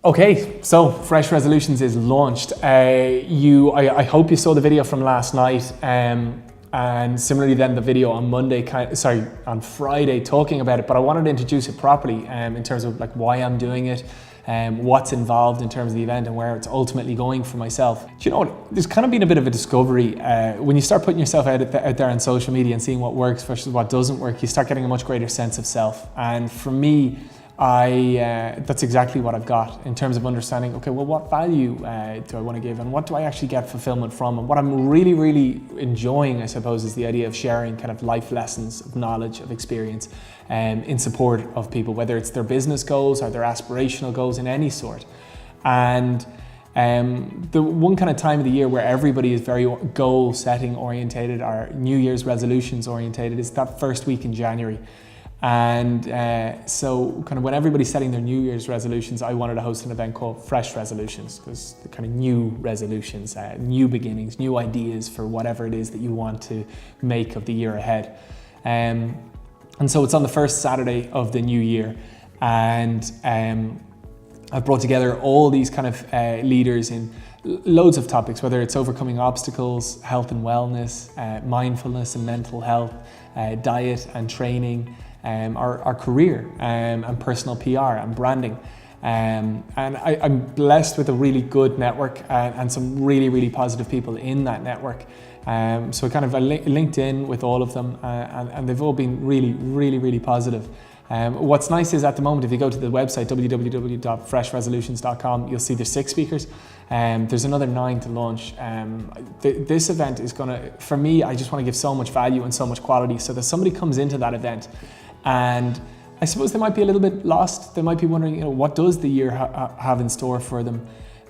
Okay, so Fresh Resolutions is launched. I hope you saw the video from last night, and similarly then the video on on Friday talking about it. But I wanted to introduce it properly in terms of like why I'm doing it, what's involved in terms of the event, and where it's ultimately going for myself. Do you know what? There's kind of been a bit of a discovery when you start putting yourself out there on social media and seeing what works versus what doesn't work. You start getting a much greater sense of self, and for me, that's exactly what I've got in terms of understanding, okay, well, what value do I want to give, and what do I actually get fulfillment from? And what I'm really, really enjoying, I suppose, is the idea of sharing kind of life lessons of knowledge, of experience, in support of people, whether it's their business goals or their aspirational goals in any sort. And the one kind of time of the year where everybody is very goal setting orientated or New Year's resolutions orientated is that first week in January. And so kind of when everybody's setting their New Year's resolutions, I wanted to host an event called Fresh Resolutions, because the kind of new resolutions, new beginnings, new ideas for whatever it is that you want to make of the year ahead. And so it's on the first Saturday of the new year. And I've brought together all these kind of leaders in loads of topics, whether it's overcoming obstacles, health and wellness, mindfulness and mental health, diet and training, our career and personal PR and branding. And I'm blessed with a really good network and some really, really positive people in that network. So I linked in with all of them and they've all been really, really, really positive. What's nice is at the moment, if you go to the website, www.freshresolutions.com, you'll see there's 6 speakers. There's another 9 to launch. This event is for me, I just want to give so much value and so much quality so that somebody comes into that event and I suppose they might be a little bit lost. They might be wondering, what does the year have in store for them?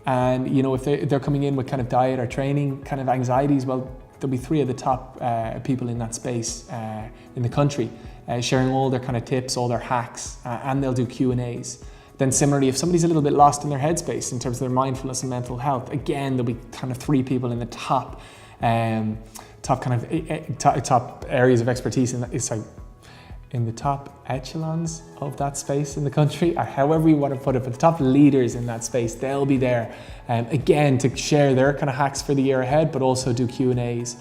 And, if they're coming in with kind of diet or training kind of anxieties, well, there'll be 3 of the top people in that space in the country sharing all their kind of tips, all their hacks, and they'll do Q&As. Then similarly, if somebody's a little bit lost in their headspace in terms of their mindfulness and mental health, again, there'll be kind of 3 people in the top areas of expertise in the top echelons of that space in the country, or however you want to put it, but the top leaders in that space, they'll be there again to share their kind of hacks for the year ahead, but also do Q&As.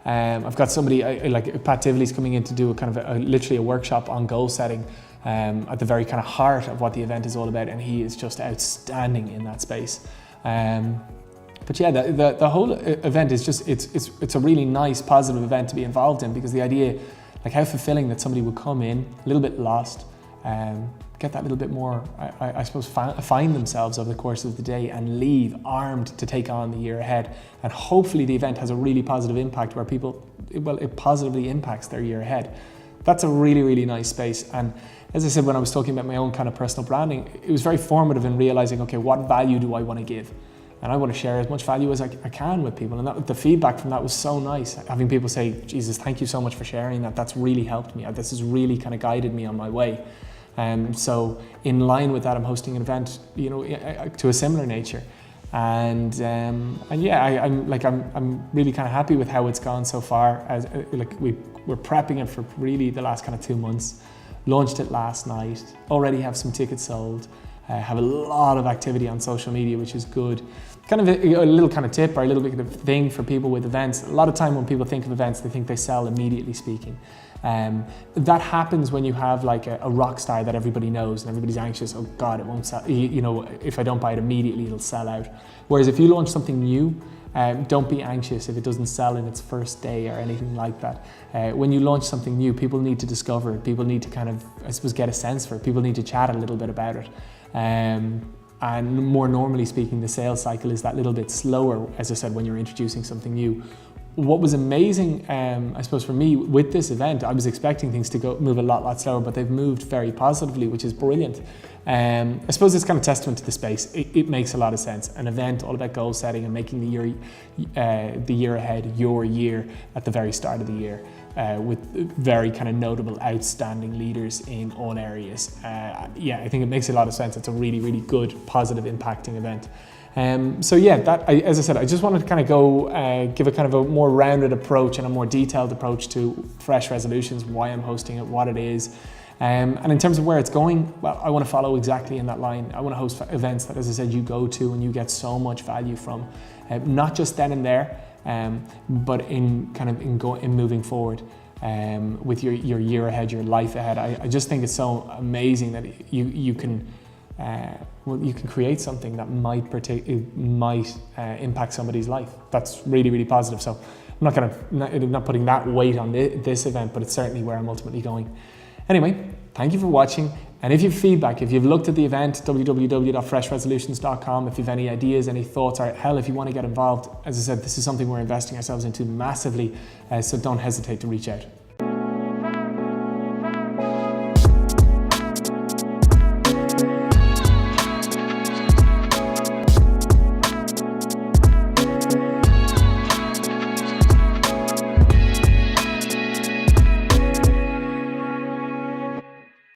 I've got somebody like Pat Tivley's coming in to do literally a workshop on goal setting at the very kind of heart of what the event is all about, and he is just outstanding in that space. But yeah, the whole event is just it's a really nice, positive event to be involved in, because the idea, like how fulfilling that somebody would come in a little bit lost, get that little bit more, I suppose, find themselves over the course of the day and leave armed to take on the year ahead. And hopefully the event has a really positive impact where it positively impacts their year ahead. That's a really, really nice space. And as I said, when I was talking about my own kind of personal branding, it was very formative in realizing, okay, what value do I want to give? And I want to share as much value as I can with people. And the feedback from that was so nice. Having people say, Jesus, thank you so much for sharing that. That's really helped me. This has really kind of guided me on my way. So in line with that, I'm hosting an event, to a similar nature. And yeah, I'm really kind of happy with how it's gone so far. We're prepping it for really the last kind of 2 months. Launched it last night. Already have some tickets sold. Have a lot of activity on social media, which is good. Kind of a little kind of tip or a little bit of thing for people with events. A lot of time when people think of events, they think they sell immediately speaking. That happens when you have like a rock star that everybody knows and everybody's anxious, oh God, it won't sell. If I don't buy it immediately, it'll sell out. Whereas if you launch something new, don't be anxious if it doesn't sell in its first day or anything like that. When you launch something new, people need to discover it. People need to kind of, I suppose, get a sense for it. People need to chat a little bit about it. And more normally speaking, the sales cycle is that little bit slower, as I said, when you're introducing something new. What was amazing, I suppose for me with this event, I was expecting things to move a lot slower, but they've moved very positively, which is brilliant. I suppose it's kind of testament to the space. It makes a lot of sense. An event all about goal setting and making the year ahead your year at the very start of the year, with very kind of notable, outstanding leaders in all areas. Yeah, I think it makes a lot of sense. It's a really, really good, positive, impacting event. So yeah, as I said, I just wanted to kind of go give a kind of a more rounded approach and a more detailed approach to Fresh Resolutions, why I'm hosting it, what it is, And in terms of where it's going, well, I want to follow exactly in that line. I want to host events that, as I said, you go to and you get so much value from, not just then and there, but in moving forward with your year ahead, your life ahead. I just think it's so amazing that you can create something that might impact somebody's life. That's really, really positive. So I'm not putting that weight on this event, but it's certainly where I'm ultimately going. Anyway, thank you for watching. And if you have feedback, if you've looked at the event, www.freshresolutions.com, if you have any ideas, any thoughts, or hell, if you want to get involved, as I said, this is something we're investing ourselves into massively, so don't hesitate to reach out.